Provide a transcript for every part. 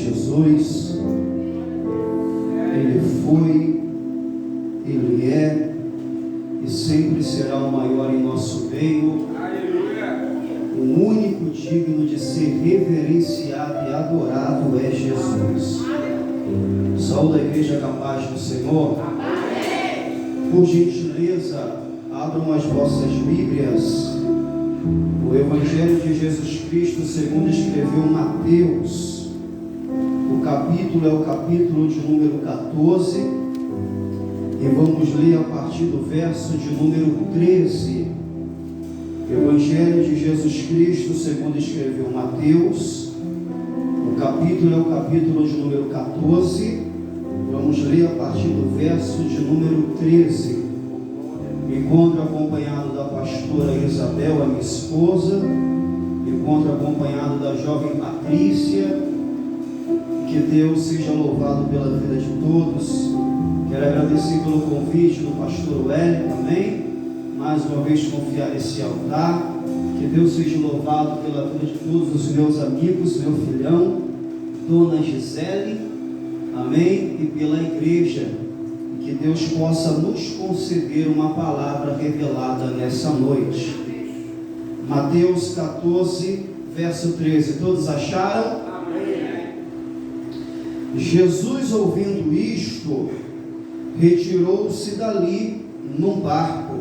Jesus. Ele foi, Ele é e sempre será o maior em nosso meio. O único digno de ser reverenciado e adorado é Jesus. Saúde a igreja capaz do Senhor. Por gentileza, abram as vossas Bíblias. O Evangelho de Jesus Cristo, segundo escreveu Mateus. O capítulo é o capítulo de número 14. E vamos ler a partir do verso de número 13. Evangelho de Jesus Cristo, segundo escreveu Mateus. O capítulo é o capítulo de número 14. Vamos ler a partir do verso de número 13. Me encontro acompanhado da pastora Isabel, a minha esposa. Me encontro acompanhado da jovem Patrícia. Que Deus seja louvado pela vida de todos. Quero agradecer pelo convite do pastor Wellington também. Mais uma vez confiar nesse altar. Que Deus seja louvado pela vida de todos os meus amigos, meu filhão, Dona Gisele, amém, e pela igreja. E que Deus possa nos conceder uma palavra revelada nessa noite. Mateus 14, verso 13. Todos acharam? Amém. Jesus, ouvindo isto, retirou-se dali num barco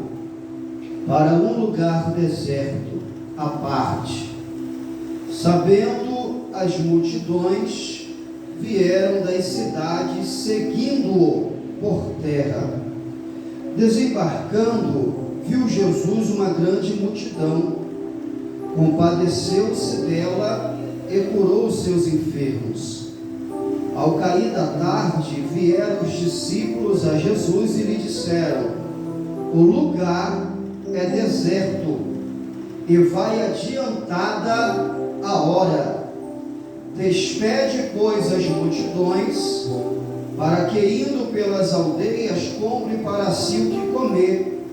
para um lugar deserto, à parte. Sabendo as multidões, vieram das cidades seguindo-o por terra. Desembarcando, viu Jesus uma grande multidão, compadeceu-se dela e curou os seus enfermos. Ao cair da tarde, vieram os discípulos a Jesus e lhe disseram: o lugar é deserto e vai adiantada a hora. Despede, pois, as multidões, para que, indo pelas aldeias, compre para si o que comer.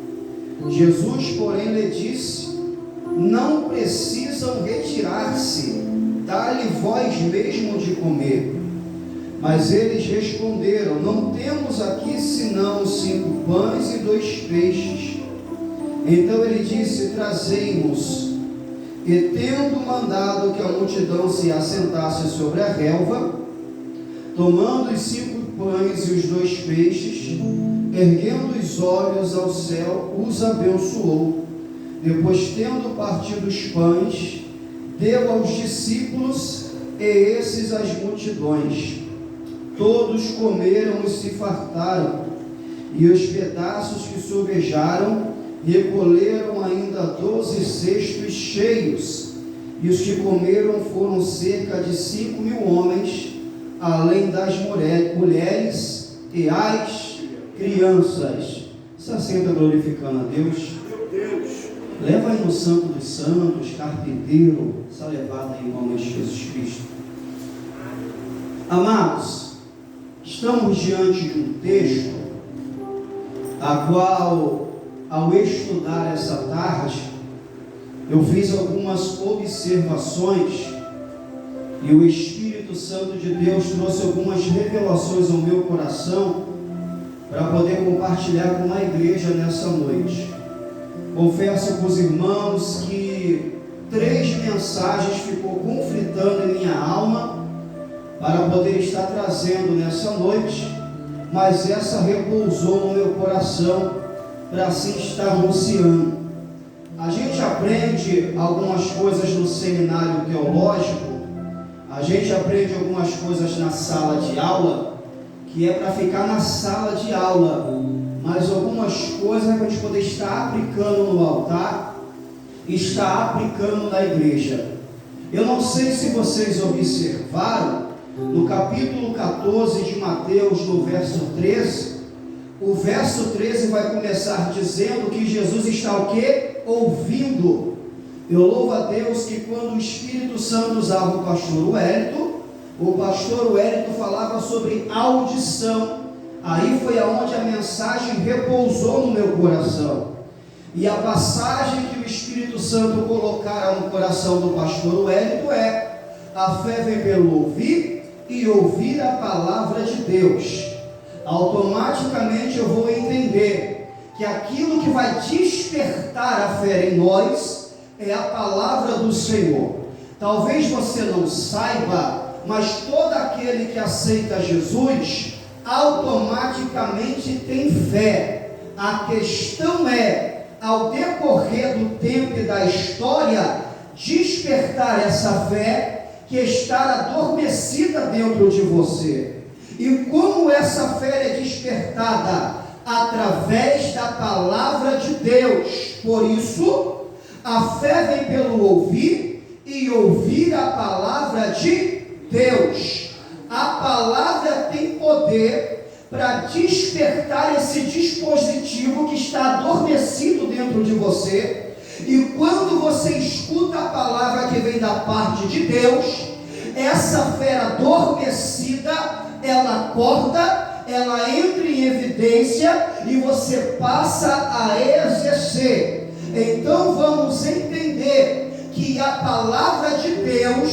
Jesus, porém, lhe disse: não precisam retirar-se, dá-lhe vós mesmo de comer. Mas eles responderam: não temos aqui senão 5 pães e 2 peixes. Então ele disse: trazei-nos. E tendo mandado que a multidão se assentasse sobre a relva, tomando os 5 pães e os 2 peixes, erguendo os olhos ao céu, os abençoou. Depois, tendo partido os pães, deu aos discípulos e esses às multidões. Todos comeram e se fartaram, e os pedaços que sobejaram recolheram ainda 12 cestos cheios, e os que comeram foram cerca de 5.000 homens, além das mulheres e as crianças. Se assenta glorificando a Deus. Leva aí no Santo dos Santos, carpinteiro, essa levada em nome de Jesus Cristo. Amados, estamos diante de um texto a qual, ao estudar essa tarde, eu fiz algumas observações e o Espírito Santo de Deus trouxe algumas revelações ao meu coração para poder compartilhar com a igreja nessa noite. Confesso para os irmãos que 3 mensagens ficou conflitando em minha alma para poder estar trazendo nessa noite, mas essa repousou no meu coração para assim estar anunciando. A gente aprende algumas coisas no seminário teológico, a gente aprende algumas coisas na sala de aula, que é para ficar na sala de aula, mas algumas coisas é para a gente poder estar aplicando no altar, estar aplicando na igreja. Eu não sei se vocês observaram, no capítulo 14 de Mateus, no verso 13, o verso 13 vai começar dizendo que Jesus está o quê? Ouvindo. Eu louvo a Deus que quando o Espírito Santo usava o pastor Wellington falava sobre audição. Aí foi aonde a mensagem repousou no meu coração. E a passagem que o Espírito Santo colocara no coração do pastor Wellington é: a fé vem pelo ouvir e ouvir a palavra de Deus, automaticamente eu vou entender que aquilo que vai despertar a fé em nós é a palavra do Senhor. Talvez você não saiba, mas todo aquele que aceita Jesus automaticamente tem fé. A questão é, ao decorrer do tempo e da história, despertar essa fé que está adormecida dentro de você. E como essa fé é despertada? Através da palavra de Deus. Por isso, a fé vem pelo ouvir e ouvir a palavra de Deus. A palavra tem poder para despertar esse dispositivo que está adormecido dentro de você. E quando você escuta a palavra que vem da parte de Deus, essa fé adormecida, ela acorda, ela entra em evidência e você passa a exercer. Então vamos entender que a palavra de Deus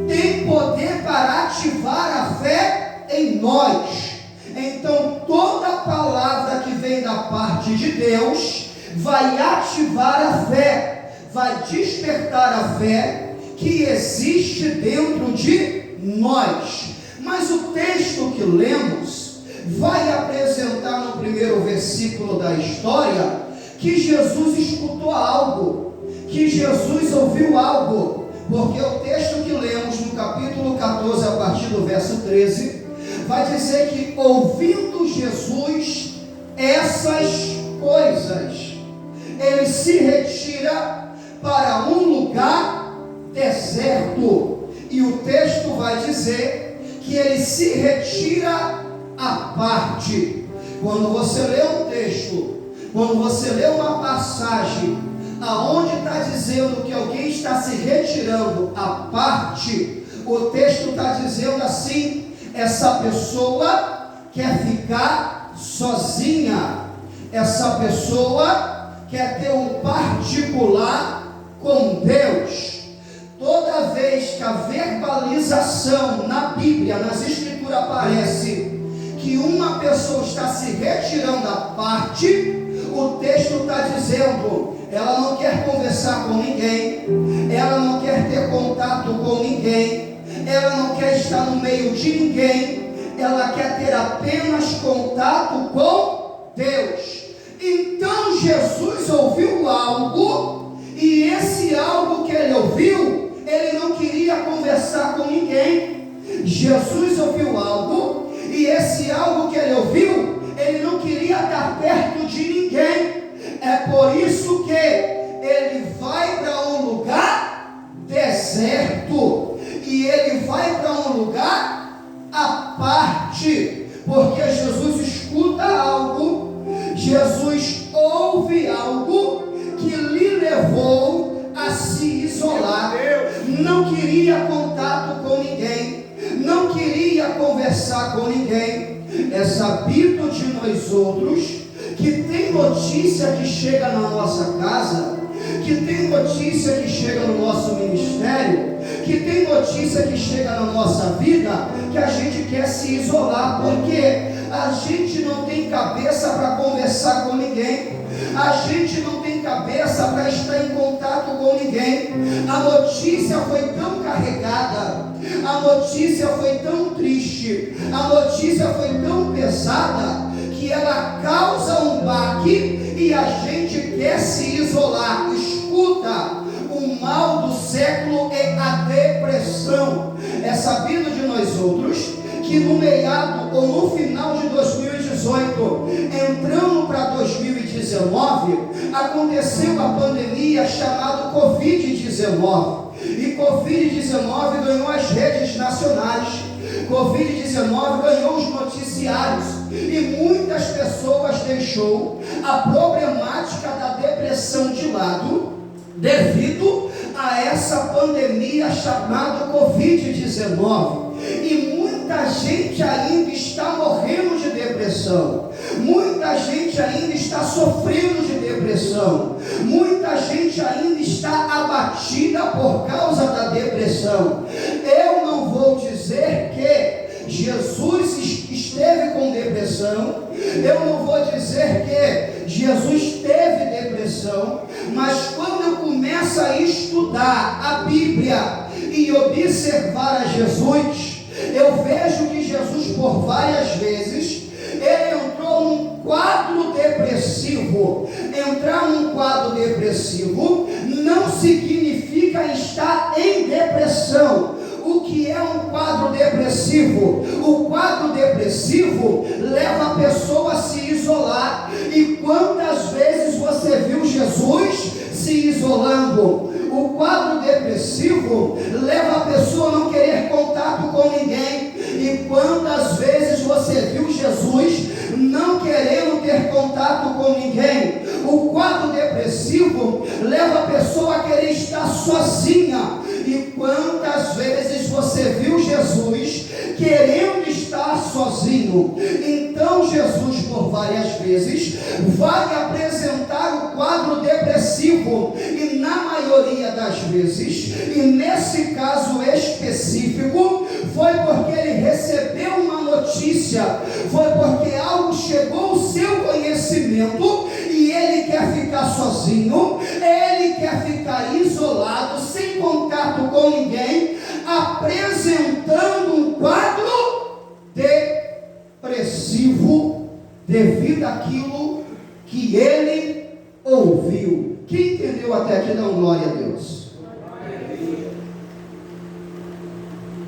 tem poder para ativar a fé em nós. Então toda palavra que vem da parte de Deus vai ativar a fé, vai despertar a fé que existe dentro de nós. Mas o texto que lemos vai apresentar no primeiro versículo da história que Jesus escutou algo, que Jesus ouviu algo, porque o texto que lemos no capítulo 14, a partir do verso 13, vai dizer que ouvindo Jesus essas coisas, ele se retira para um lugar deserto, e o texto vai dizer que ele se retira à parte. Quando você lê um texto, quando você lê uma passagem, aonde está dizendo que alguém está se retirando à parte, o texto está dizendo assim: essa pessoa quer ficar sozinha, essa pessoa quer ter um particular com Deus. Toda vez que a verbalização na Bíblia, nas Escrituras, aparece que uma pessoa está se retirando à parte, o texto está dizendo, ela não quer conversar com ninguém, ela não quer ter contato com ninguém, ela não quer estar no meio de ninguém, ela quer ter apenas contato com Deus. Então Jesus ouviu algo, e esse algo que ele ouviu, ele não queria conversar com ninguém. Jesus ouviu algo, e esse algo que ele ouviu, ele não queria estar perto de ninguém. É por isso que ele vai para um lugar deserto, e ele vai para um lugar à parte, porque Jesus escuta algo, Jesus ouve algo que lhe levou a se isolar. Não queria contato com ninguém, não queria conversar com ninguém. É sabido de nós outros que tem notícia que chega na nossa casa, que tem notícia que chega no nosso ministério, que tem notícia que chega na nossa vida, que a gente quer se isolar, porque a gente não tem cabeça para conversar com ninguém, a gente não tem cabeça para estar em contato com ninguém. A notícia foi tão carregada, a notícia foi tão triste, a notícia foi tão pesada, que ela causa um baque e a gente quer se isolar. Escuta, o mal do século é a depressão. É sabido de nós outros que no meado ou no final de 2018, entrando para 2019, aconteceu a pandemia chamada Covid-19. E Covid-19 ganhou as redes nacionais, Covid-19 ganhou os noticiários, e muitas pessoas deixou a problemática da depressão de lado, devido a essa pandemia chamada Covid-19. E muita gente ainda está morrendo de depressão, muita gente ainda está sofrendo de depressão, muita gente ainda está abatida por causa da depressão. Eu não vou dizer que começa a estudar a Bíblia e observar a Jesus, eu vejo que Jesus, por várias vezes, ele entrou num quadro depressivo. Entrar num quadro depressivo não significa estar em depressão. O que é um quadro depressivo? O quadro depressivo leva a pessoa a se isolar. E quantas vezes você viu Jesus se isolando? O quadro depressivo leva a pessoa a não querer contato com ninguém. E quantas vezes você viu Jesus não querendo ter contato com ninguém? O quadro depressivo leva a pessoa a querer estar sozinha. E quantas vezes você viu Jesus querendo estar sozinho? Então Jesus, por várias vezes, vai apresentar o quadro depressivo. E na maioria das vezes, e nesse caso específico, foi porque ele recebeu uma notícia, foi porque algo chegou ao seu conhecimento e ele quer ficar sozinho, ele quer ficar isolado, sem contato com ninguém, apresentando um quadro depressivo devido àquilo que ele ouviu. Quem entendeu até aqui, dá glória a Deus.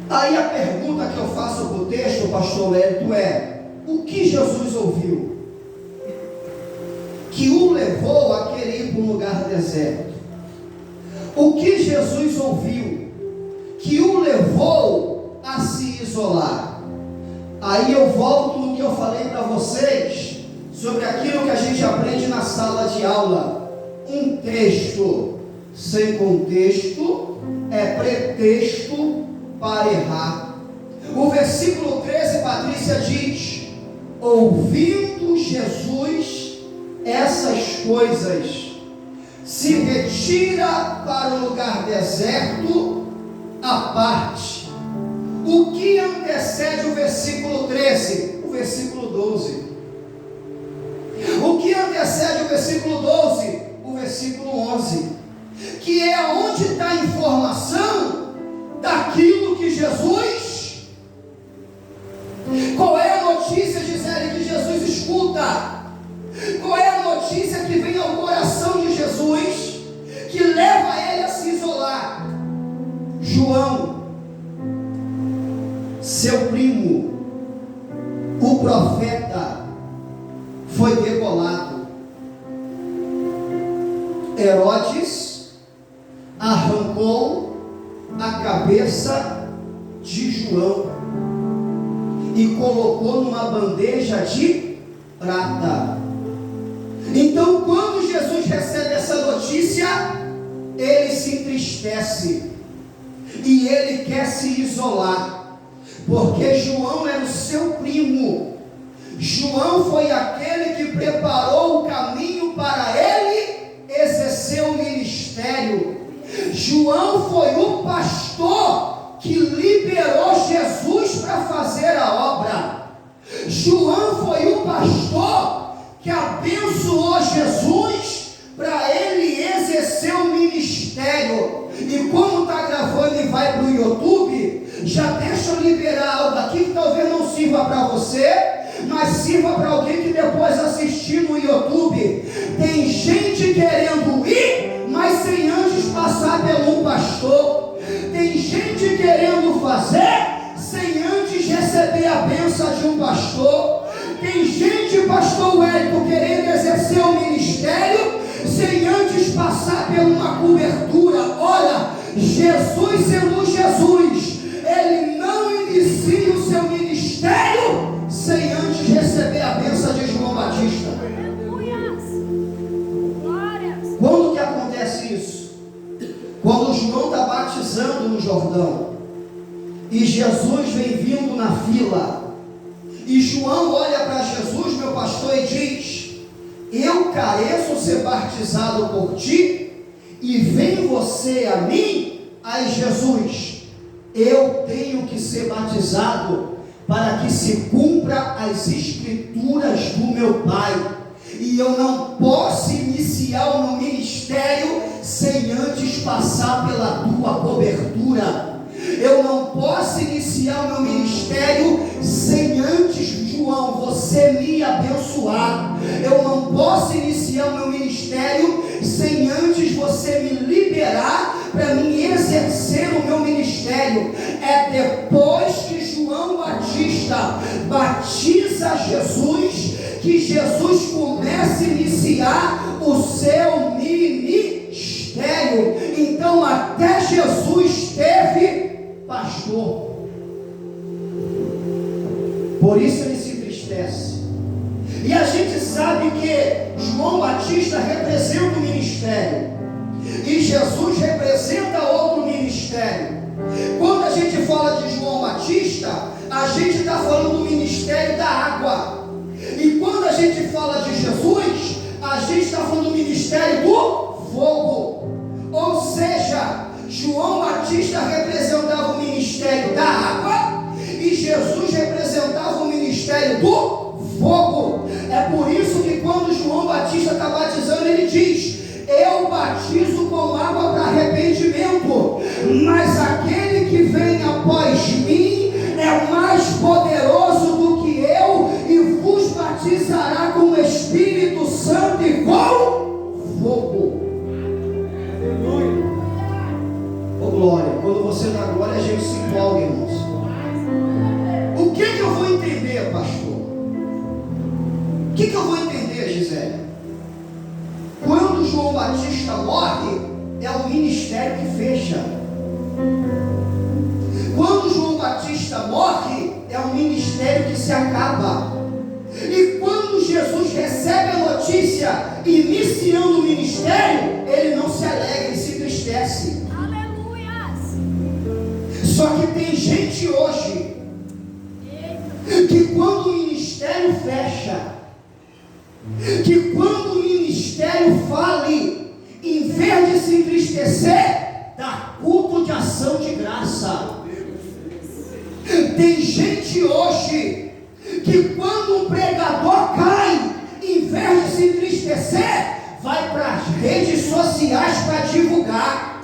Aí a pergunta que eu faço para o texto, pastor Lérito, é: o que Jesus ouviu que o levou a querer ir para um lugar deserto? O que Jesus ouviu que o levou a se isolar? Aí eu volto no que eu falei para vocês sobre aquilo que a gente aprende na sala de aula. Um texto sem contexto é pretexto para errar. O versículo 13, Patrícia diz: ouvindo Jesus essas coisas, se retira para um lugar deserto à parte. O que antecede o versículo 13? O versículo 12. O que antecede o versículo 12? O versículo 11, que é onde está a informação daquilo que Jesus. Qual é a notícia, Gisele, que Jesus escuta? Qual é a notícia que vem ao coração de Jesus, que leva ele a se isolar? João, seu primo, o profeta, foi degolado. Herodes arrancou a cabeça de João e colocou numa bandeja de prata. Então, quando Jesus recebe essa notícia, ele se entristece e ele quer se isolar, porque João era o seu primo. João foi aquele que preparou o caminho para ele exercer o ministério. João foi o pastor que liberou Jesus para fazer a obra. João foi o pastor que abençoou Jesus para ele exercer o ministério. E como está gravando e vai para o YouTube, já deixa eu liberar algo aqui que talvez não sirva para você, mas sirva para alguém que depois assistir no YouTube. Tem gente querendo ir, mas sem antes passar pelo pastor. Tem gente querendo fazer sem antes receber a bênção de um pastor. Tem gente, pastor Wellington, querendo exercer o ministério sem antes passar por uma cobertura. Olha, Jesus sendo Jesus, ele não inicia o seu ministério sem antes receber a bênção de João Batista. Quando que acontece isso? Quando João está batizando no Jordão e Jesus vem vindo na fila, e João olha para Jesus, meu pastor, e diz: eu careço ser batizado por ti, e vem você a mim? Aí Jesus: eu tenho que ser batizado para que se cumpra as escrituras do meu Pai, e eu não posso iniciar o meu ministério sem antes passar pela tua cobertura. Eu não posso iniciar o meu ministério sem antes, João, você me abençoar. Eu não posso iniciar o meu ministério sem antes você me liberar para mim exercer o meu ministério. É depois que João Batista batiza Jesus que Jesus começa a iniciar o seu ministério. Então até Jesus teve pastor. Por isso ele se entristece. E a gente sabe que João Batista representa o ministério e Jesus representa outro ministério. Quando a gente fala de João Batista, a gente está falando do ministério da água. E quando a gente fala de Jesus, a gente está falando do ministério do fogo. Ou seja, João Batista representava o ministério da água e Jesus representava o ministério do fogo. É por isso que quando João Batista está batizando, ele diz: eu batizo com água para arrependimento, mas aquele que vem após mim é mais poderoso do que eu e vos batizará com o Espírito Santo e com fogo. Ô glória, quando você dá glória, a gente se empolga, irmãos. O que eu vou entender, pastor? O que eu vou entender, Gisele? Quando João Batista morre, é o ministério que fecha. Quando João Batista morre, é um ministério que se acaba. E quando Jesus recebe a notícia iniciando o ministério, ele não se alegra, ele se entristece. Aleluias! Só que tem gente hoje que quando o ministério fecha, que quando o ministério fale, em vez de se entristecer, dá culto de ação de graça. Tem gente hoje que quando um pregador cai, em vez de se entristecer, vai para as redes sociais para divulgar.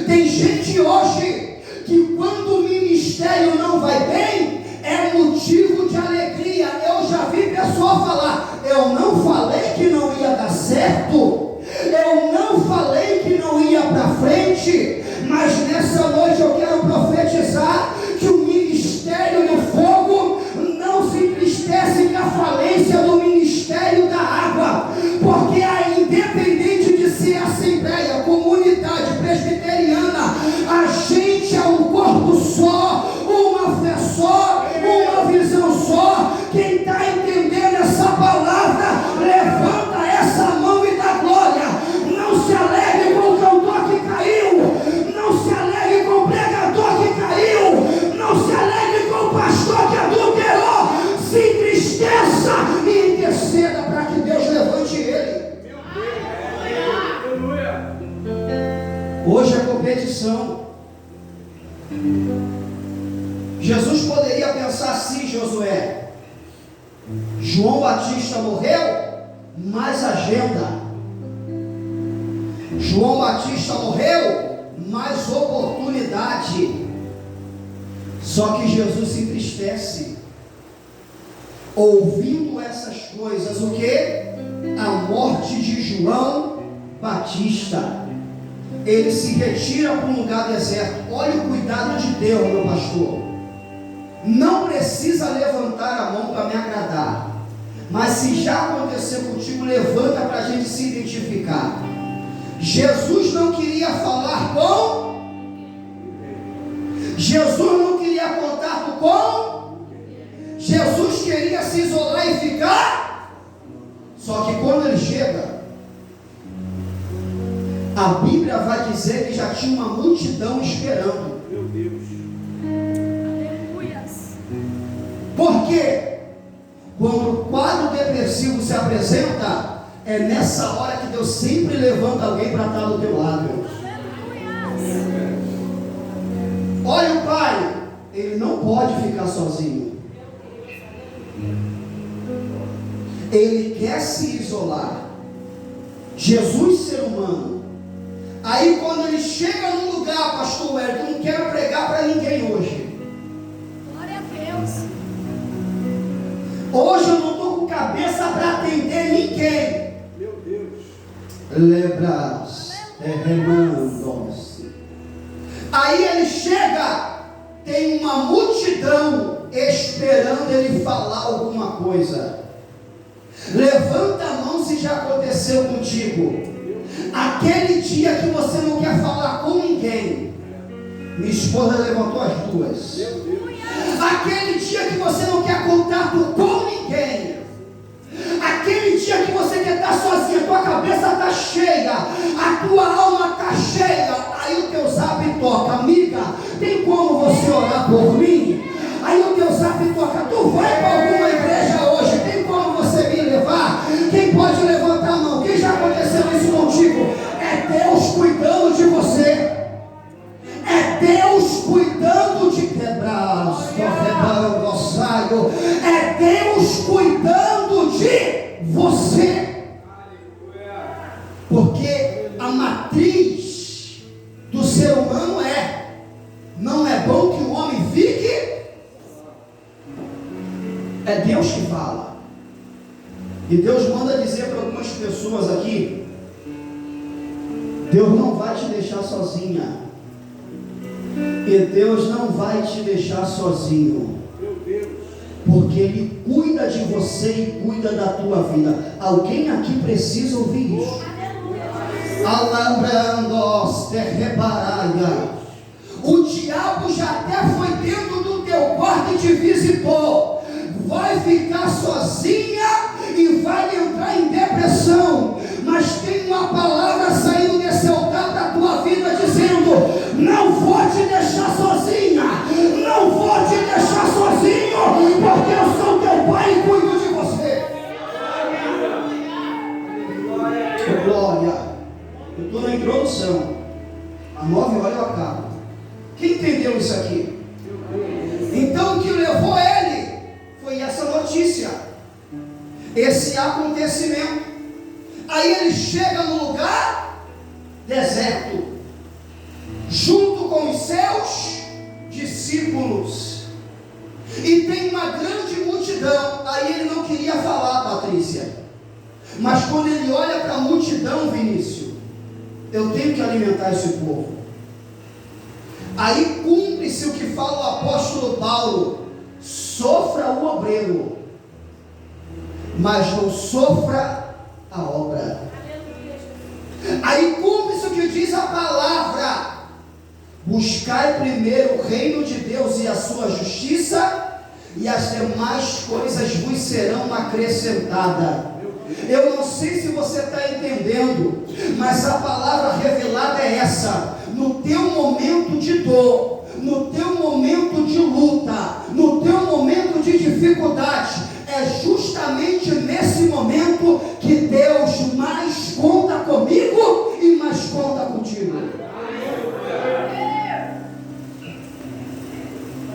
Tem gente hoje que quando o ministério não vai bem, é motivo de alegria. Eu já vi pessoa falar: eu não falei que não ia dar certo, eu não falei que não ia para frente, mas nessa noite eu quero profetizar que o ministério do fogo não se entristece com a falência do ministério da água, porque aí, independente de ser assembleia, comunidade presbiteriana, a gente é um corpo só, uma fé só, uma visão só. Quem está entendendo essa palavra, levanta essa mão e dá glória. Não se alegre com o cantor que caiu, não se alegre com o pregador que caiu, não se alegre com o pastor que adulterou. Se entristeça e interceda para que Deus levante ele. Hoje é competição. Jesus poderia pensar assim, Josué: João Batista morreu, mais agenda. João Batista morreu, mais oportunidade. Só que Jesus se entristece ouvindo essas coisas. O que? A morte de João Batista. Ele se retira para um lugar deserto. Olha o cuidado de Deus, meu pastor. Não precisa levantar a mão para me agradar, mas se já aconteceu contigo, levanta para a gente se identificar. Jesus não queria falar com, Jesus não queria contato com, Jesus queria se isolar e ficar. Só que quando ele chega, a Bíblia vai dizer que já tinha uma multidão esperando. Meu Deus. Por quê? Quando o quadro depressivo se apresenta, é nessa hora que Deus sempre levanta alguém para estar do teu lado. Olha o pai, ele não pode ficar sozinho. Ele quer se isolar. Jesus, ser humano, Aí quando ele chega num lugar, pastor Wellington, não quero pregar para ninguém hoje. Glória a Deus. Hoje eu não estou com cabeça para atender ninguém. Meu Deus. Lebras, remandos. Aí ele chega, tem uma multidão esperando ele falar alguma coisa. Levanta a mão se já aconteceu contigo. Aquele dia que você não quer falar com ninguém. Minha esposa levantou as duas. Aquele dia que você não quer contato com ninguém. Aquele dia que você quer estar sozinha, tua cabeça está cheia, a tua alma está cheia. Aí o teu zap toca, amiga, tem como você orar por mim? Aí o teu zap toca, tu vai para alguma igreja hoje, tem como você me levar? Quem pode levantar a mão? Quem já aconteceu isso contigo? É Deus cuidando de você. É Deus cuidando de quebrar, é Deus cuidando de você. Porque a matriz do ser humano não é bom que o homem fique. É Deus que fala. E Deus manda dizer para algumas pessoas aqui: Deus não vai te deixar sozinha. E Deus não vai te deixar sozinho. Meu Deus. Porque Ele cuida de você e cuida da tua vida. Alguém aqui precisa ouvir isso. Alambrandos te reparaia. O diabo já até foi dentro do teu quarto e te visitou. Vai ficar sozinha e vai entrar em depressão. Mas tem uma palavra saindo desse altar da tua vida dizendo: não vou te deixar sozinha, não vou te deixar sozinho, porque eu sou teu pai e cuido de você. Glória. Eu estou na introdução. A 9 horas eu acabo. Quem entendeu isso aqui? Então o que levou ele foi essa notícia, esse acontecimento. Aí ele chega no lugar deserto, junto com os seus discípulos, e tem uma grande multidão. Aí ele não queria falar, Patrícia, mas quando ele olha para a multidão, Vinícius, eu tenho que alimentar esse povo. Aí cumpre-se o que fala o apóstolo Paulo: sofra o obreiro, mas não sofra a obra. Aí cumpre-se o que diz a palavra: buscai primeiro o reino de Deus e a sua justiça, e as demais coisas vos serão acrescentadas. Eu não sei se você está entendendo, mas a palavra revelada é essa: no teu momento de dor, no teu momento de luta, no teu momento de dificuldade, é justamente nesse momento que Deus mais conta comigo e mais conta contigo.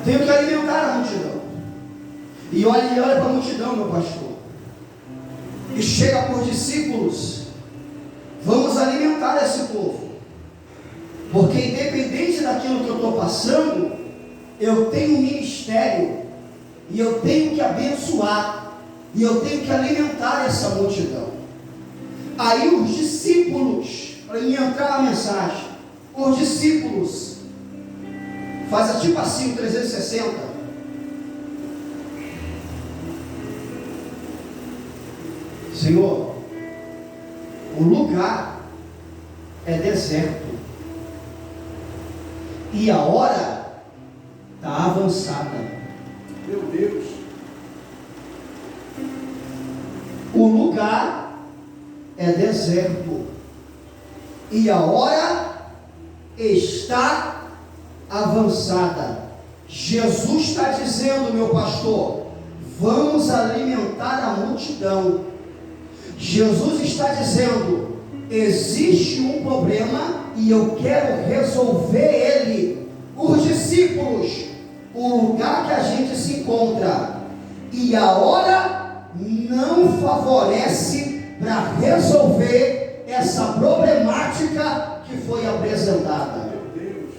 Tenho que alimentar a multidão. E olha para a multidão, meu pastor. E chega por discípulos: vamos alimentar esse povo. Porque independente daquilo que eu estou passando, eu tenho um ministério. E eu tenho que abençoar. E eu tenho que alimentar essa multidão. Aí os discípulos, para mim entrar na mensagem, os discípulos, faz tipo assim, 360. Senhor, o lugar é deserto. E a hora está avançada. Meu Deus. O lugar é deserto e a hora está avançada. Jesus está dizendo, meu pastor, vamos alimentar a multidão. Jesus está dizendo: existe um problema e eu quero resolver ele. Os discípulos, o lugar que a gente se encontra e a hora não favorece para resolver essa problemática que foi apresentada. Meu Deus.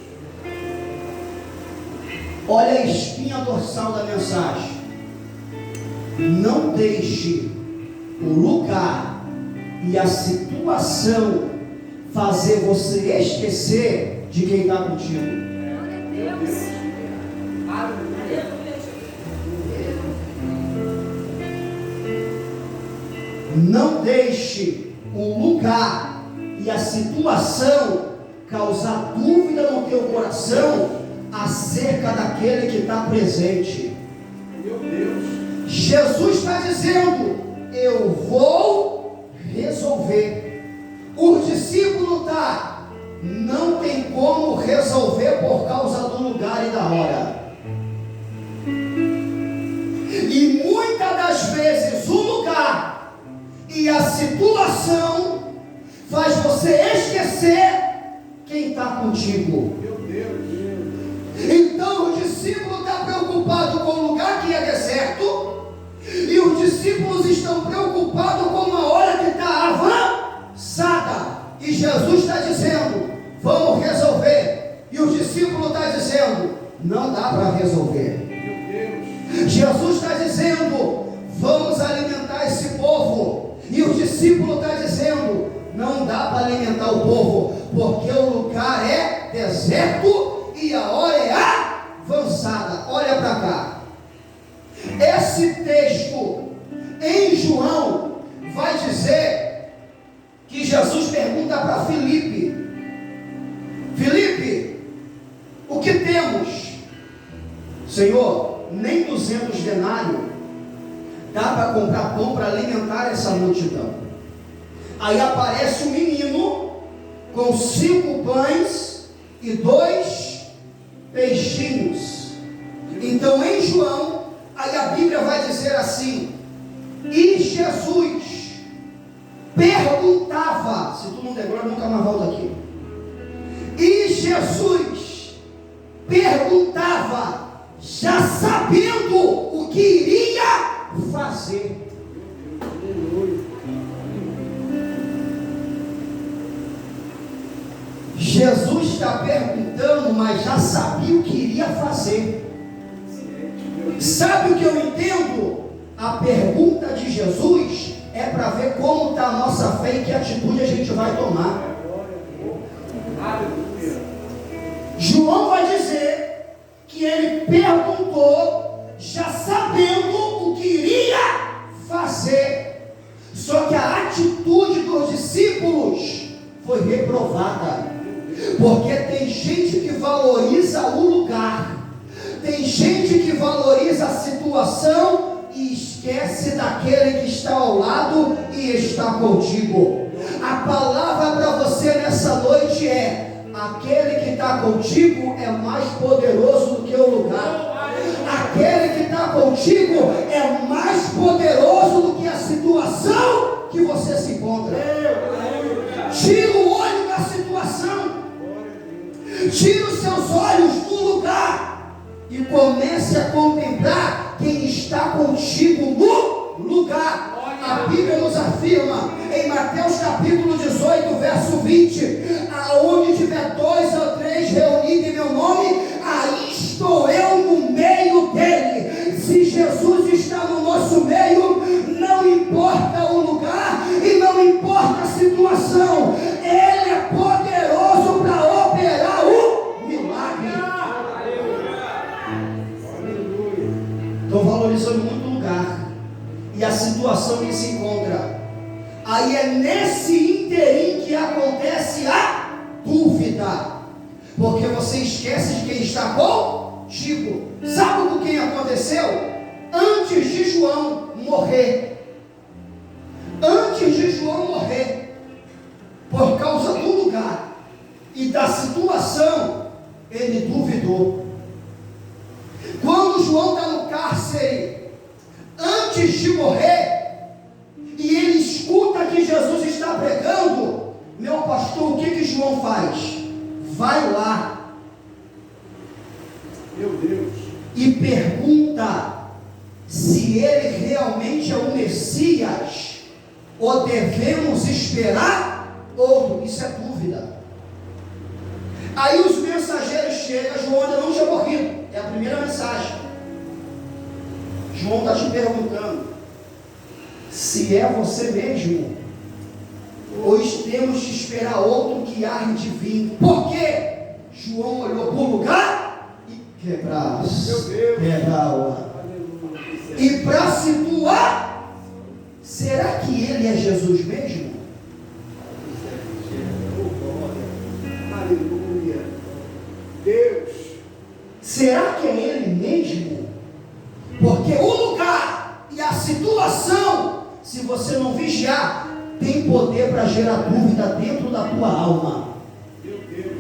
Olha a espinha dorsal da mensagem. Não deixe o lugar e a situação fazer você esquecer de quem está contigo. Glória a Deus. Não deixe o lugar e a situação causar dúvida no teu coração acerca daquele que está presente. Meu Deus. Jesus está dizendo: eu vou resolver. O discípulo está: não tem como resolver por causa do lugar e da hora. E muitas das vezes o lugar e a situação faz você esquecer quem está contigo. Meu Deus. Então o discípulo está preocupado com o lugar que é deserto, e os discípulos estão preocupados com uma hora que está avançada, e Jesus está dizendo: vamos resolver, e o discípulo está dizendo: não dá para resolver. Meu Deus. Jesus está dizendo: vamos alimentar esse povo, e o discípulo está dizendo: não dá para alimentar o povo, porque o lugar é deserto e a hora é avançada. Olha para cá. Esse texto em João vai dizer que Jesus pergunta para Filipe: Filipe, o que temos? Senhor, nem 200 denários dá para comprar pão para alimentar essa multidão. Aí aparece um menino com 5 pães e 2 peixinhos. Então em João, aí a Bíblia vai dizer assim: e Jesus perguntava, se tu não der glória, nunca mais volta aqui. E Jesus perguntava, já sabendo o que iria fazer. Jesus está perguntando, mas já sabia o que iria fazer. Sabe o que eu entendo? A pergunta de Jesus é para ver como está a nossa fé e que atitude a gente vai tomar. João vai dizer que ele perguntou, já sabendo o que iria fazer. Só que a atitude dos discípulos foi reprovada. Porque tem gente que valoriza o lugar, tem gente que valoriza a situação e esquece daquele que está ao lado e está contigo. A palavra para você nessa noite é: aquele que está contigo é mais poderoso do que o lugar. Aquele que está contigo é mais poderoso do que a situação que você se encontra. Tira o olho da situação, tira os seus olhos do lugar e comece a contemplar quem está contigo no lugar. A Bíblia nos afirma em Mateus capítulo 18, verso 20: aonde tiver 2 ou 3 reunidos em meu nome, aí estou eu no meio dele. Se Jesus está no nosso meio, não importa o lugar e não importa a situação, Ele é poderoso para operar o milagre. Estou valorizando muito o lugar e a situação que se encontra. Aí é nesse interim que acontece a dúvida, porque você esquece de quem está contigo. Sabe com quem aconteceu? Antes de João morrer, por causa do lugar e da situação, ele duvidou. Quando João está no cárcere, antes de morrer, e ele escuta que Jesus está pregando, meu pastor, o que João faz? Vai lá, Meu Deus. e pergunta se ele realmente é o Messias, ou devemos esperar outro. Isso é dúvida. Aí os mensageiros chegam, João ainda não tinha morrido. É a primeira mensagem. João está te perguntando se é você mesmo, ou temos de esperar outro que há de vir. Por quê? João olhou para o lugar e quebrou. E para situar, será que ele é Jesus mesmo? Aleluia. Deus. Será que é ele mesmo? Porque o lugar e a situação, se você não vigiar, tem poder para gerar dúvida dentro da tua alma. Meu Deus.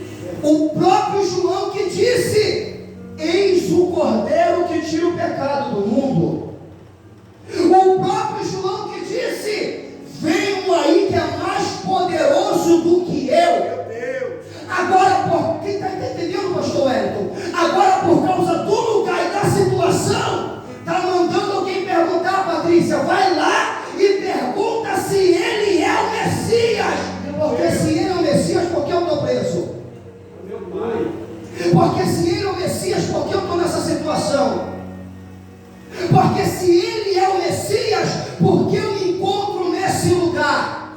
O próprio João que disse: eis o Cordeiro que tira o pecado do mundo. O próprio João que disse: vem um aí que é mais poderoso do que eu. Meu Deus. Agora, quem está entendendo, pastor Wellington? Agora, por causa do lugar e da situação, está mandando alguém perguntar, Patrícia, vai lá e pergunta se ele é o Messias. Porque se ele é o Messias, por que eu estou preso? Meu Pai. Porque se ele é o Messias, por que eu estou nessa situação? Porque se ele é o Messias, por que eu me encontro nesse lugar?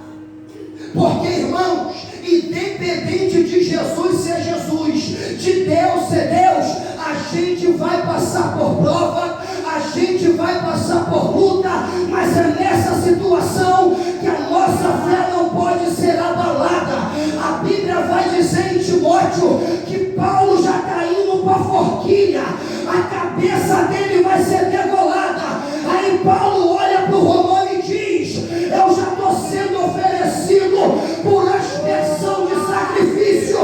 Porque, irmãos, independente de Jesus ser Jesus, de Deus ser Deus, a gente vai passar por prova, a gente vai passar por luta, mas é nessa situação que a nossa fé não pode ser abalada. A Bíblia vai dizer em Timóteo que Paulo já está indo para a forquilha, a cabeça dele vai ser degolada. Aí Paulo olha para o Romano e diz: eu já estou sendo oferecido por aspersão de sacrifício,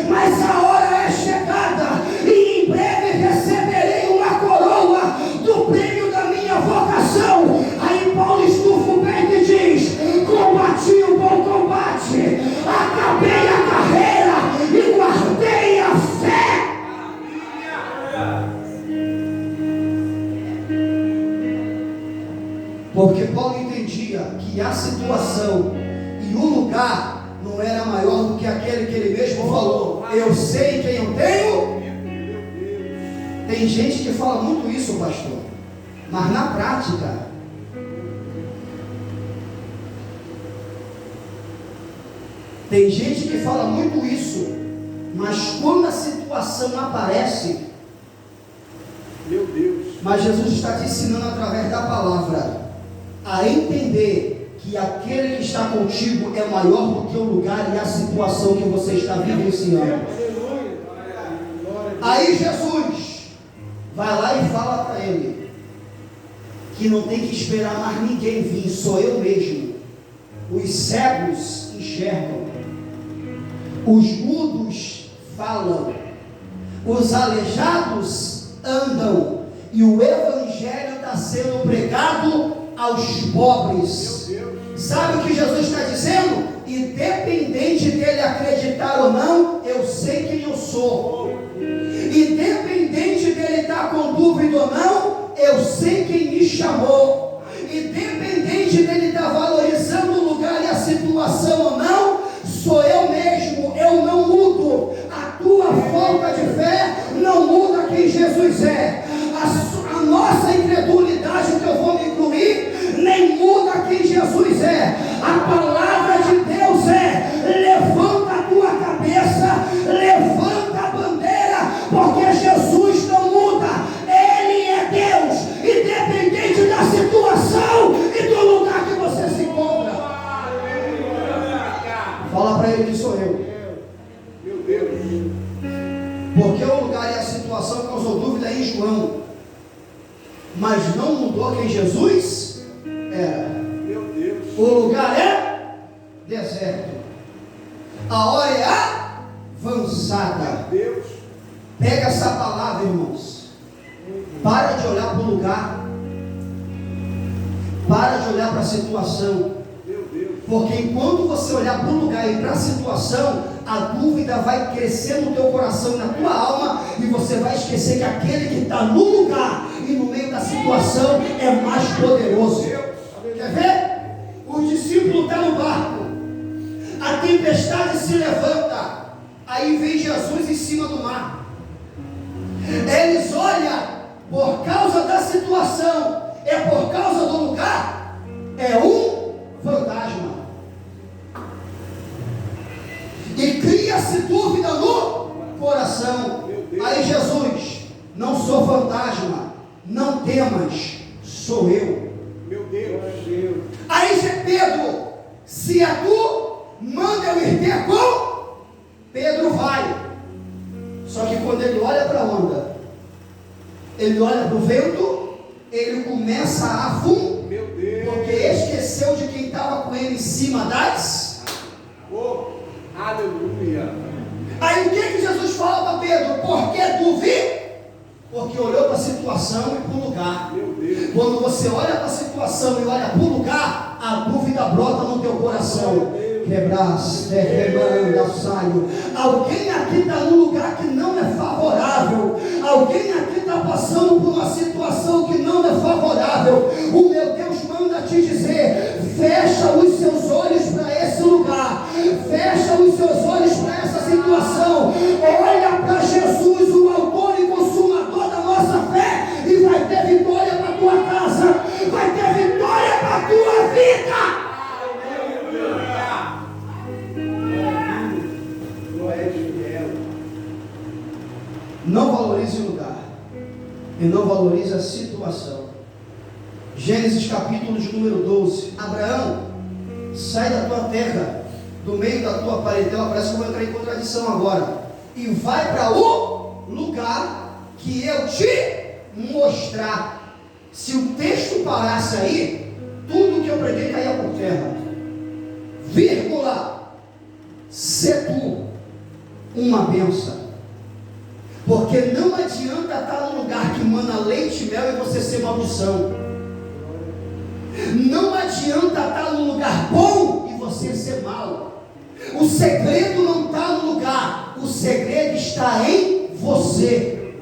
mas a hora é chegada e em breve receberei uma coroa do prêmio da minha vocação. Aí Paulo estufa o peito e diz: combati o bom combate, acabei a carreira e guardei a fé. Porque Paulo entendia que a situação e o lugar não era maior do que aquele que ele mesmo falou: eu sei quem eu tenho. Tem gente que fala muito isso, pastor, mas na prática, tem gente que fala muito isso, mas quando a situação aparece, Meu Deus. mas Jesus está te ensinando através da palavra a entender que aquele que está contigo é maior do que o lugar e a situação que você está vivenciando. Aleluia. Aí Jesus vai lá e fala para ele que não tem que esperar mais ninguém vir, sou eu mesmo. Os cegos enxergam, os mudos falam, os aleijados andam, e o evangelho está sendo pregado aos pobres. Sabe o que Jesus está dizendo? Independente dele acreditar ou não, eu sei quem eu sou. Independente dele estar com dúvida ou não, eu sei quem me chamou. Independente dele estar valorizando o lugar e a situação ou não, sou eu mesmo, eu não mudo. A tua falta de fé não muda quem Jesus é. A nossa incredulidade, que eu vou me incluir, nem muda quem Jesus é. A palavra de Deus é: levanta a tua cabeça, levanta a bandeira, porque Jesus não muda, Ele é Deus, independente da situação e do lugar que você se encontra. Fala para ele que sou eu. Meu Deus. Porque o lugar e a situação causou dúvida em João, mas não mudou quem Jesus era. Meu Deus. O lugar é deserto, a hora é avançada. Deus. Pega essa palavra, irmãos. Para de olhar para o lugar, para de olhar para a situação, Meu Deus. porque enquanto você olhar para o lugar e para a situação, a dúvida vai crescer no teu coração e na tua alma, e você vai esquecer que aquele que está no lugar e no meio da situação é mais poderoso. Quer ver? O discípulo está no barco, a tempestade se levanta, Aí vem Jesus em cima do mar. Eles olham por causa da situação, é por causa do lugar, é um fantasma. E cria-se dúvida no coração. Aí Jesus: não sou fantasma, não temas, sou eu. Meu Deus. Aí Pedro: se é tu, manda eu ir ter com. Pedro vai. Só que quando ele olha para a onda, ele olha para o vento, ele começa a afundar, porque esqueceu de quem estava com ele em cima das. Oh, aleluia. Aí o que Jesus fala para Pedro? Por que duvidar? Porque olhou para a situação e para o lugar. Meu Deus. Quando você olha para a situação e olha para o lugar, a dúvida brota no teu coração. Quebraste, remanda, saio. Alguém aqui está num lugar que não é favorável. Alguém aqui está passando por uma situação que não é favorável. O meu Deus manda te dizer: fecha os seus olhos para esse lugar. Fecha os seus olhos para essa situação. Olha para Jesus, o autor e consumador da nossa fé, e vai ter vitória para a tua casa. Vai ter vitória para a tua vida. Não valorize o lugar e não valorize a situação. Gênesis capítulo de número 12. Abraão, sai da tua terra, do meio da tua parentela. Parece que eu vou entrar em contradição agora. E vai para o lugar que eu te mostrar. Se o texto parasse aí, tudo que eu preguei caía por terra. Vírgula, se tu uma bênção. Porque não adianta estar num lugar que mana leite e mel e você ser maldição. Não adianta estar num lugar bom e você ser mal. O segredo não está no lugar, o segredo está em você.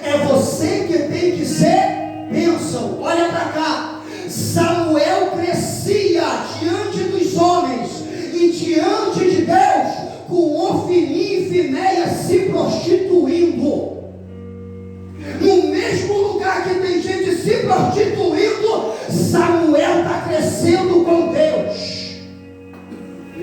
É você que tem que ser bênção. Olha para cá. Samuel crescia diante dos homens e diante de Deus, com Ofni e Finéias se prostituindo.